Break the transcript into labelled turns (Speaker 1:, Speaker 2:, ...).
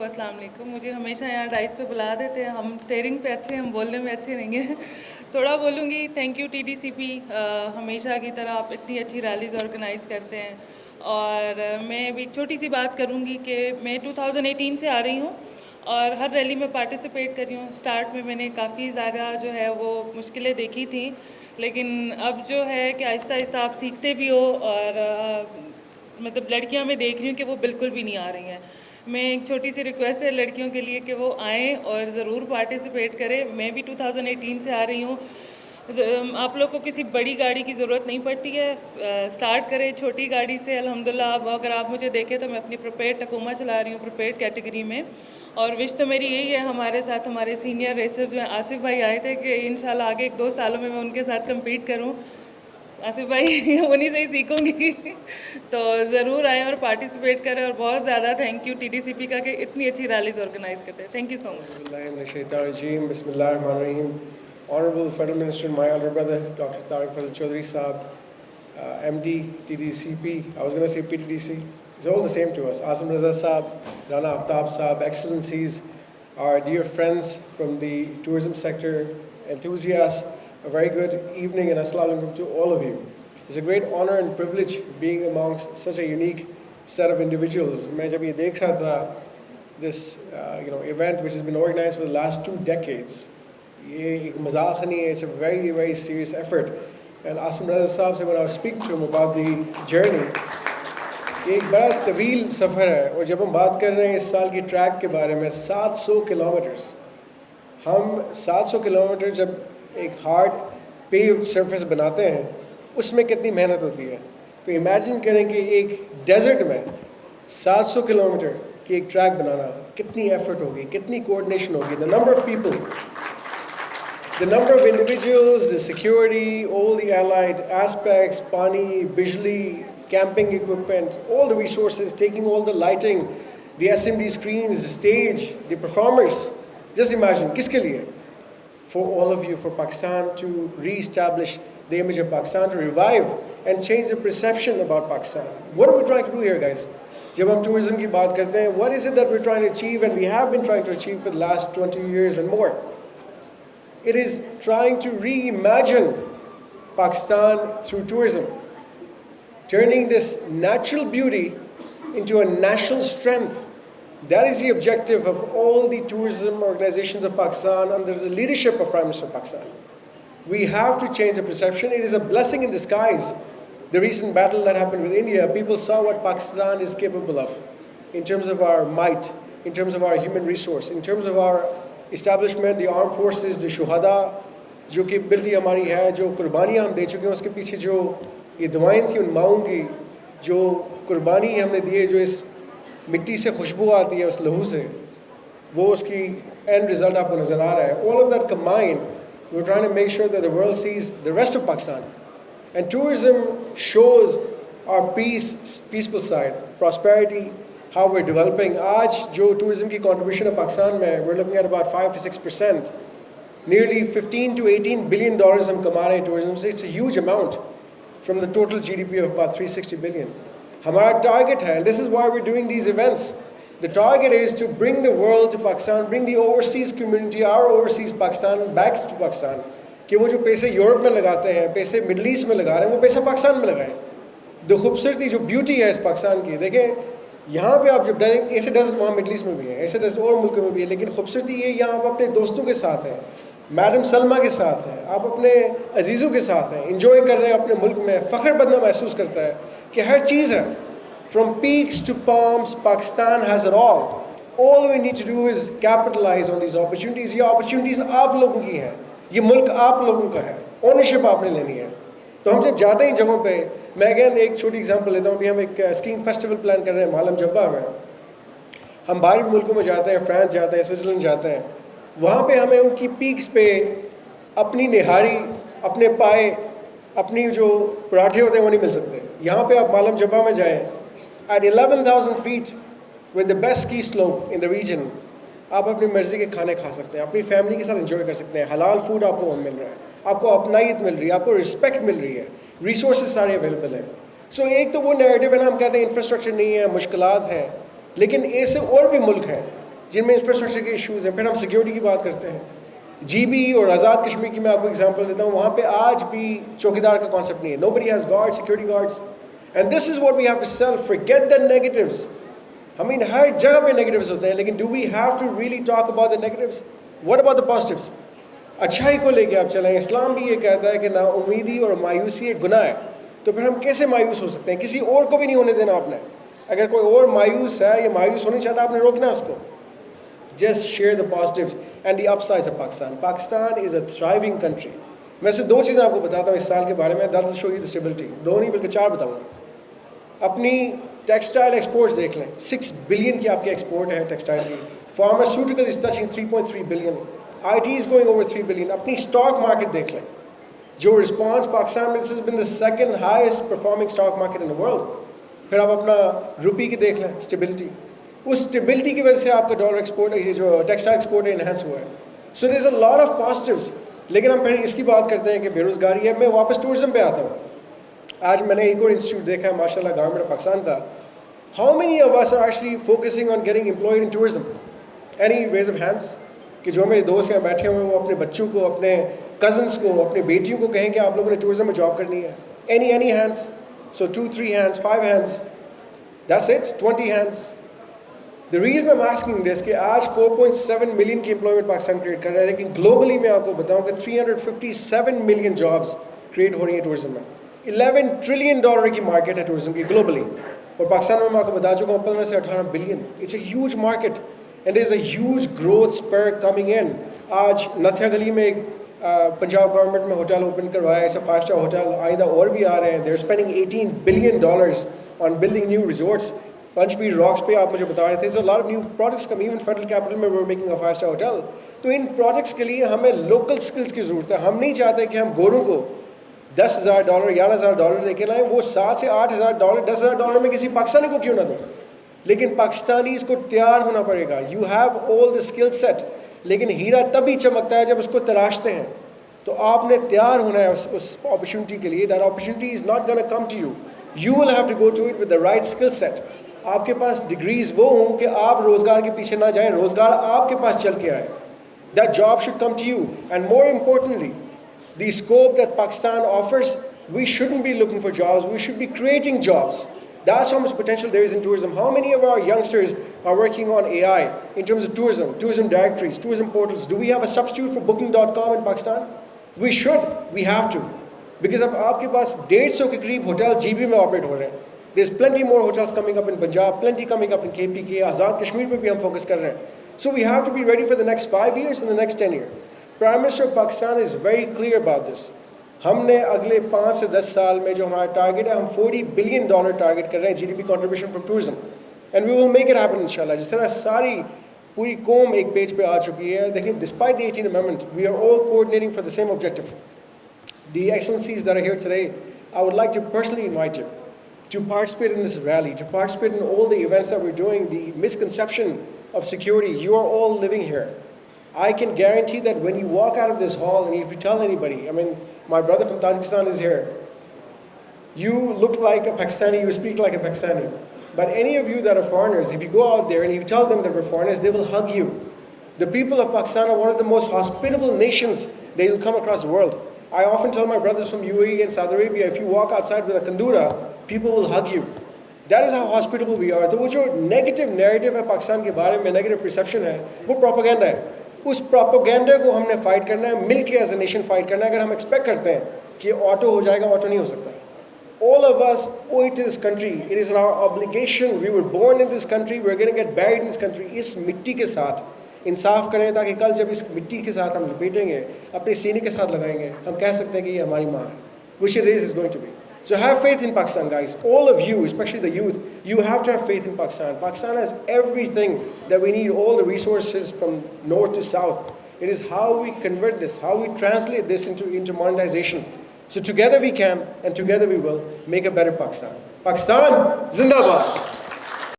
Speaker 1: अस्सलाम वालेकुम। मुझे हमेशा यहाँ डाइस पे बुला देते हैं, हम स्टेयरिंग पे अच्छे, हम बोलने में अच्छे नहीं हैं। थोड़ा बोलूँगी। थैंक यू टीडीसीपी, हमेशा की तरह आप इतनी अच्छी रैलीज़ ऑर्गेनाइज़ करते हैं। और मैं भी एक छोटी सी बात करूँगी कि मैं 2018 से आ रही हूँ और हर रैली में पार्टिसिपेट कर रही हूँ। स्टार्ट में मैंने काफ़ी ज़्यादा जो है वो मुश्किलें देखी थी, लेकिन अब जो है कि आहिस्ता आहिस्ता आप सीखते भी हो। और मतलब लड़कियां मैं देख रही हूँ कि वो बिल्कुल भी नहीं आ रही हैं। मैं एक छोटी सी रिक्वेस्ट है लड़कियों के लिए कि वो आएँ और ज़रूर पार्टिसिपेट करें। मैं भी 2018 से आ रही हूँ। आप लोग को किसी बड़ी गाड़ी की ज़रूरत नहीं पड़ती है, स्टार्ट करें छोटी गाड़ी से। अल्हम्दुलिल्लाह अब अगर आप मुझे देखें तो मैं अपनी प्रिपेयर्ड टकोमा चला रही हूँ, प्रिपेयर्ड कैटेगरी में। और विश तो मेरी यही है, हमारे साथ हमारे सीनियर रेसर जो हैं आसिफ भाई आए थे, कि इंशाल्लाह आगे 1-2 सालों में मैं उनके साथ कम्पीट करूँ। आसिफ भाई उन्हीं से ही सीखूंगी। तो ज़रूर आएँ और पार्टिसिपेट करें। और बहुत ज़्यादा थैंक यू टीडीसीपी का कि इतनी अच्छी रैलीज़ ऑर्गेनाइज़ करते हैं। Thank you so much.
Speaker 2: Honorable Federal Minister, my elder brother, Dr. Tariq Fazil Chaudhry Saab, MD, TDCP, I was going to say PTDC, it's all the same to us. Asim Raza Saab, Rana Aftab Saab, Excellencies, our dear friends from the tourism sector, enthusiasts, a very good evening and assalamu alaikum to all of you. It's a great honor and privilege being amongst such a unique set of individuals. मैं जब ये देख रहा था, this event which has been organized for the last 2 decades, ये एक मजाक नहीं है, it's a very very serious effort. And Asim Raza साहब से when I was speaking to him about the journey, ये एक बड़ा तवील सफ़र है। और जब हम बात कर रहे हैं इस साल की ट्रैक के बारे में, 700 किलोमीटर्स, हम 700 किलोमीटर जब एक हार्ड पेव्ड सरफेस बनाते हैं उसमें कितनी मेहनत होती है। तो इमेजिन करें कि एक डेजर्ट में 700 किलोमीटर की एक ट्रैक बनाना कितनी एफर्ट होगी, कितनी कोऑर्डिनेशन होगी, the number of people, the number of individuals, the security, all the allied aspects, pani, bijli, camping equipment, all the resources, taking all the lighting, the SMD screens, the stage, the performers. Just imagine, kiske liye? For all of you, for Pakistan to re-establish the image of Pakistan, to revive and change the perception about Pakistan. What are we trying to do here, guys? जब हम tourism की बात करते हैं, what is it that we're trying to achieve, and we have been trying to achieve for the last 20 years and more? It is trying to reimagine Pakistan through tourism, turning this natural beauty into a national strength. That is the objective of all the tourism organizations of Pakistan under the leadership of Prime Minister of Pakistan. We have to change the perception. It is a blessing in disguise. The recent battle that happened with India, people saw what Pakistan is capable of in terms of our might, in terms of our human resource, in terms of our establishment, the armed forces, the shuhada, जो capability हमारी है, जो कुर्बानियाँ हम दे चुके हैं, उसके पीछे जो ये दुआएं थी उन माओं की, जो कुर्बानी हमने दी है, जो इस मिट्टी से खुशबू आती है उस लहू से, वो उसकी end result आपको नज़र आ रहा है. All of that combined, we're trying to make sure that the world sees the rest of Pakistan. And tourism shows our peaceful side, prosperity, how we're developing. आज जो tourism की contribution of Pakistan में, we're looking at about 5 to 6%. Nearly 15 to 18 billion dollars हम कमा रहे हैं tourism से. It's a huge amount from the total GDP of about 360 billion. हमारा target है, and this is why we're doing these events. The target is to bring the world to Pakistan, bring the overseas community, our overseas Pakistan, back to Pakistan. कि वो जो पैसे Europe में लगाते हैं, पैसे मिडल ईस्ट में लगा रहे हैं, वो पैसा पाकिस्तान में लगाएं. जो खूबसूरती, जो ब्यूटी है इस पाकिस्तान की, देखें यहाँ पे आप जब ऐसे डेजर्ट वहाँ मिडल ईस्ट में भी है, ऐसे डेजर्ट और मुल्कों में भी है, लेकिन खूबसूरती ये यहाँ आप अपने दोस्तों के साथ हैं, मैडम सलमा के साथ हैं, आप अपने अजीज़ों के साथ हैं, इंजॉय कर रहे हैं अपने मुल्क में, फ़ख्र बंदा महसूस करता है कि हर चीज़ है. From peaks to palms, Pakistan has it all. All we need to do is capitalize on these opportunities. ये opportunities आप लोगों की हैं, ये मुल्क आप लोगों का है, ओनरशिप आपने लेनी है. तो हम जब जाते हैं जगहों पे, मैं अगेन एक छोटी एग्जांपल लेता हूँ. अभी हम एक स्कीइंग फेस्टिवल प्लान कर रहे हैं मालम जब्बा में. हम बाहरी मुल्कों में जाते हैं, फ्रांस जाते हैं, स्विट्ज़रलैंड जाते हैं, वहाँ पे हमें उनकी पीक्स पे अपनी निहारी, अपने पाए, अपनी जो पराठे होते हैं वो नहीं मिल सकते. यहाँ पे आप मालम जब्बा में जाएँ, at 11,000 feet with the best ski slope in the region, आप अपनी मर्ज़ी के खाने खा सकते हैं, अपनी फैमिली के साथ एंजॉय कर सकते हैं, हलाल फूड आपको वहाँ मिल रहा है, आपको अपनाइत मिल रही है, आपको रिस्पेक्ट मिल रही है, रिसोर्सेज सारे अवेलेबल हैं. सो एक तो वो नैरेटिव है ना, हम कहते हैं इंफ्रास्ट्रक्चर नहीं है, मुश्किलात हैं, लेकिन ऐसे और भी मुल्क हैं जिनमें इंफ्रास्ट्रक्चर के इशूज़ हैं। फिर हम सिक्योरिटी की बात करते हैं। GB और आज़ाद कश्मीर की मैं आपको एग्जांपल देता हूँ, वहाँ पे आज भी चौकीदार का कॉन्सेप्ट नहीं है। Nobody has guards, security guards, and this is what we have to sell. Forget the negatives. I mean, हर जगह पे नेगेटिव्स होते हैं, लेकिन do we have to really talk about the negatives? What about the positives? अच्छाई को लेके आप चलें। इस्लाम भी ये कहता है कि ना उम्मीदी और मायूसी एक गुनाह है। तो फिर हम कैसे मायूस हो सकते हैं? किसी और को भी नहीं होने देना आपने। अगर कोई और मायूस है या मायूस होना चाहता है, आपने रोकना है उसको। Just share the positives and the upsides of Pakistan. Pakistan is a thriving country. मैं सिर्फ 2 चीज़ें आपको बताता हूँ इस साल के बारे में, that will show you the stability. 2 नहीं बल्कि 4 बताऊँगा। अपनी टेक्सटाइल एक्सपोर्ट्स देख लें, 6 बिलियन की आपकी एक्सपोर्ट है टेक्सटाइल की। Pharmaceutical is touching 3.3 billion. IT is going over 3 billion. अपनी स्टॉक मार्केट देख लें, जो रिस्पॉन्स पाकिस्तान में, this has been the second highest performing stock market in the world. फिर आप अपना रुपये की देख लें, स्टेबिलिटी। उस स्टेबिलिटी की वजह से आपका डॉलर एक्सपोर्ट, ये जो टेक्सटाइल एक्सपोर्ट है, इन्हेंस हुआ है। So there is a lot of positives. लेकिन हम फिर इसकी बात करते हैं कि बेरोज़गारी है। मैं वापस टूरिज्म पे आता हूँ। आज मैंने एक और इंस्टीट्यूट देखा है माशाल्लाह गवर्नमेंट ऑफ पाकिस्तान का। How many of us are actually focusing on getting employed in tourism? Any raise of hands? कि जो मेरे दोस्त यहाँ बैठे हुए हैं वो अपने बच्चों को, अपने कज़न्स को, अपनी बेटियों को कहें कि आप लोगों ने टूरिज्म में जॉब करनी है? Any hands? So 2, 3 hands, 5 hands, that's it, 20 hands. The reason I am asking this कि आज 4.7 मिलियन की एम्प्लॉयमेंट पाकिस्तान क्रिएट कर रहा है, लेकिन ग्लोबली मैं आपको बताऊं कि 357 मिलियन जॉब्स क्रिएट हो रही है टूरिज्म में। $11 ट्रिलियन की मार्केट है टूरिज्म की ग्लोबली, और पाकिस्तान में मैं आपको बता चुका हूँ 15 से 18 billion. It's a huge market and there is a huge growth spur coming in. आज नथिया गली में एक पंजाब गवर्नमेंट में होटल ओपन करवाया, इट्स अ 5 स्टार होटल। आइंदा और भी आ रहे हैं। They are spending $18 billion on building new resorts. Panjpir rocks पे आप मुझे बता रहे थे, it's a lot of new projects coming, even federal capital में we are making a 5 star hotel. तो इन प्रोजेक्ट्स के लिए हमें लोकल स्किल्स की ज़रूरत है। हम नहीं चाहते कि हम गोरों को $10,000, $11,000 लेके लाएं, वो $7,000 से $8,000, $10,000 में किसी पाकिस्तानी को क्यों ना दें। लेकिन पाकिस्तानी इसको तैयार होना पड़ेगा। You have all the skill set, लेकिन हीरा तभी चमकता है जब उसको तराशते हैं। तो आपने तैयार होना है उस अपॉर्चुनिटी के लिए। That opportunity is not gonna come to you, you will have to go to it with the right skill set. आपके पास डिग्रीज वो हों कि आप रोज़गार के पीछे ना जाएं, रोज़गार आपके पास चल के आए। That job should come to you, and more importantly the scope that Pakistan offers, we shouldn't be looking for jobs, we should be creating jobs. That's how much potential there is in tourism. How many of our youngsters are working on AI in terms of tourism, tourism directories, tourism portals? Do we have a substitute for booking.com in Pakistan? We should, we have to. Because अब आपके पास 150 के करीब hotel GB में operate हो रहे हैं। There's plenty more hotels coming up in Punjab, plenty coming up in KPK, Azad Kashmir में भी हम फोकस कर रहे हैं। So we have to be ready for the next 5 years and the next 10 years. Prime Minister of Pakistan is very clear about this. हमने अगले 5 से 10 साल में जो हमारा टारगेट है, हम $40 बिलियन टारगेट कर रहे हैं GDP contribution from tourism, and we will make it happen inshallah. जिस तरह सारी पूरी कौम एक पेज पे आ चुकी है। देखिए, despite the 18th Amendment, we are all coordinating for the same objective. The excellencies that are here today, I would like to personally invite you to participate in this rally, to participate in all the events that we're doing. The misconception of security, you are all living here. I can guarantee that when you walk out of this hall and if you tell anybody, I mean, my brother from Tajikistan is here, you look like a Pakistani, you speak like a Pakistani. But any of you that are foreigners, if you go out there and you tell them that we're foreigners, they will hug you. The people of Pakistan are one of the most hospitable nations that you'll come across the world. I often tell my brothers from UAE and Saudi Arabia, if you walk outside with a kandura, people will hug you. That is how hospitable we are. तो वो जो negative narrative है पाकिस्तान के बारे में, negative perception है, वो propaganda है। उस प्रोपेगेंडा को हमने फाइट करना है, मिल के एज ए नेशन फाइट करना है। अगर हम एक्सपेक्ट करते हैं कि ऑटो हो जाएगा, ऑटो नहीं हो सकता। All of us owe it to this country. It is our obligation. We were born in this country. We are going to get buried in this country. इस मिट्टी के साथ इंसाफ करें, ताकि कल जब इस मिट्टी के साथ हम लपेटेंगे, अपने सीने के साथ लगाएंगे, हम कह सकते हैं कि ये हमारी माँ है, which it is going to be. So have faith in Pakistan, guys. All of you, especially the youth, you have to have faith in Pakistan. Pakistan has everything that we need, all the resources from north to south. It is how we convert this, how we translate this into monetization. So together we can, and together we will, make a better Pakistan. Pakistan, Zindabad!